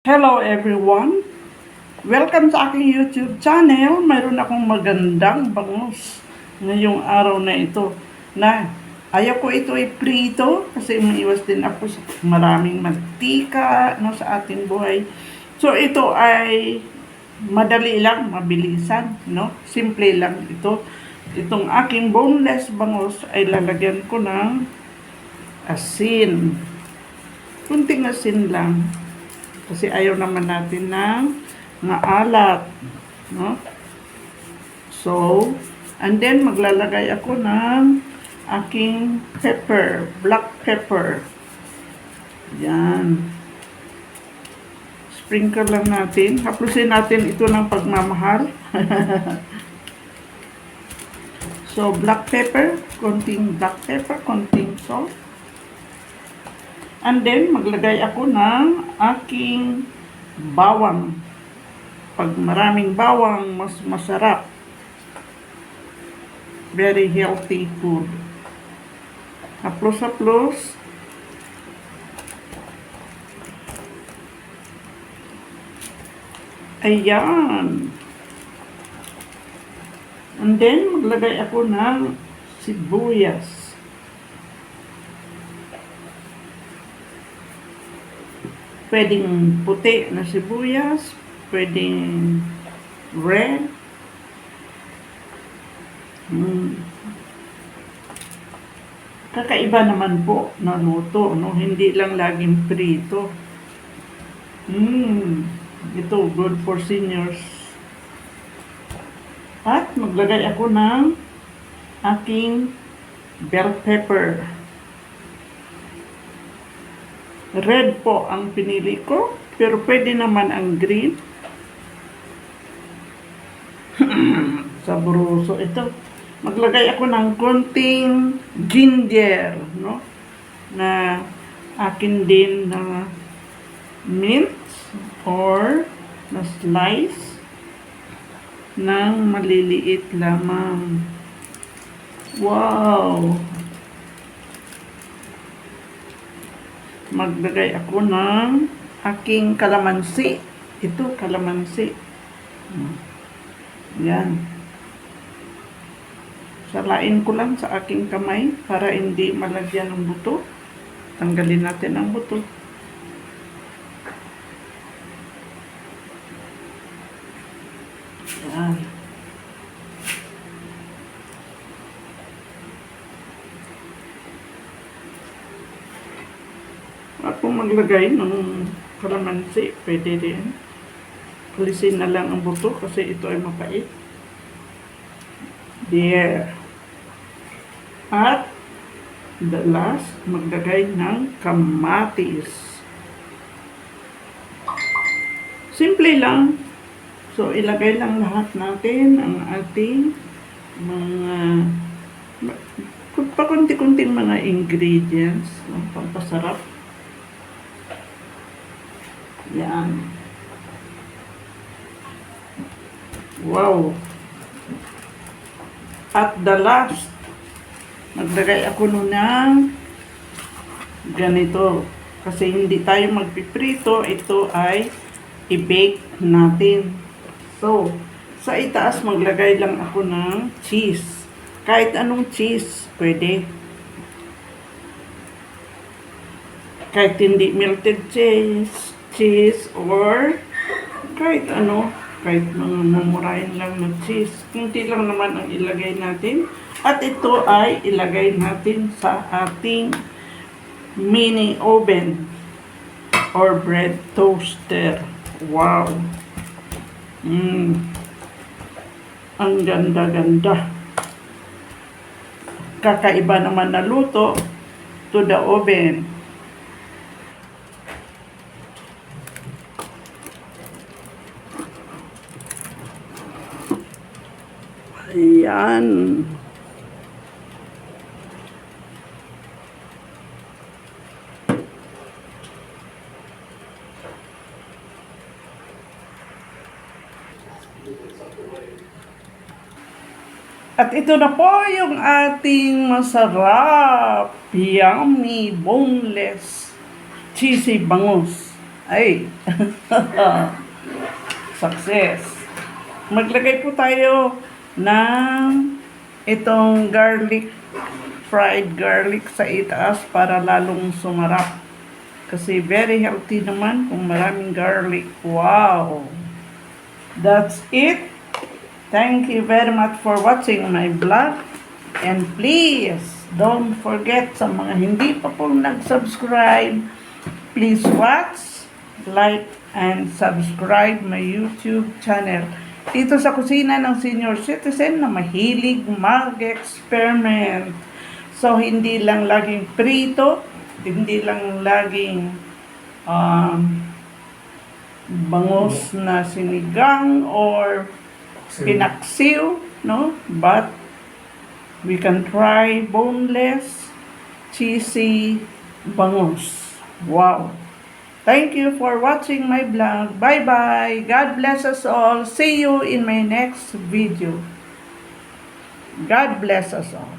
Hello everyone! Welcome sa aking YouTube channel. Mayroon akong magandang bangus ngayong araw na ito na ayaw ko ito i-prito kasi umiiwas din ako sa maraming mantika sa ating buhay. So ito ay madali lang, mabilisan, no? Simple lang ito. Itong aking boneless bangus ay lalagyan ko ng asin. Kunting asin lang. Kasi ayaw naman natin ng maalat. No? So, and then maglalagay ako ng aking pepper, black pepper. Yan. Sprinkle lang natin. Haplusin natin ito ng pagmamahal. So, black pepper, konting black pepper, konting salt. And then, maglagay ako ng aking bawang. Pag maraming bawang, mas masarap. Very healthy food. Haplos-haplos. Ayan. And then, maglagay ako ng sibuyas. Pwedeng puti na sibuyas, pwedeng red. Kakaiba naman po na luto, no? Hindi lang laging prito. Ito, good for seniors. At maglagay ako ng aking bell pepper. Red po ang pinili ko, pero pwede naman ang green. Saboroso ito. Maglagay ako ng konting ginger, no? Na akin din na mint or na slice ng maliliit lamang. Wow! Maglagay ako ng aking kalamansi. Ito, kalamansi. Yan. Salain ko lang sa aking kamay para hindi malagyan ng buto. Tanggalin natin ang buto. Yan. At kung maglagay ng kalamansi, pwede rin. Pulisin na lang ang buto kasi ito ay mapait. There. At the last, maglagay ng kamatis. Simple lang. So, ilagay lang lahat natin ang ating mga pakunti-kunting mga ingredients ng pampasarap. Yan. Wow. At the last, maglagay ako nun ng ganito. Kasi hindi tayo magpiprito, ito ay i-bake natin. So, sa itaas maglagay lang ako ng cheese. Kahit anong cheese, pwede. Kahit hindi melted cheese or kahit ano, kahit mga mumurahin lang na cheese. Kunti lang naman ang ilagay natin. At ito ay ilagay natin sa ating mini oven or bread toaster. Wow! Ang ganda-ganda. Kakaiba naman na luto to the oven. Ayan. At ito na po yung ating masarap, yummy, boneless, cheesy bangus. Ay, success. Maglagay po tayo ng itong garlic, fried garlic sa itaas para lalong sumarap. Kasi very healthy naman kung maraming garlic. Wow! That's it. Thank you very much for watching my vlog. And please, don't forget sa mga hindi pa po nag-subscribe, please watch, like, and subscribe my YouTube channel. Dito sa kusina ng senior citizen na mahilig mag-experiment. So, hindi lang laging prito, hindi lang laging bangus na sinigang or pinaksiw, no? But we can try boneless, cheesy bangus. Wow! Thank you for watching my vlog. Bye-bye. God bless us all. See you in my next video. God bless us all.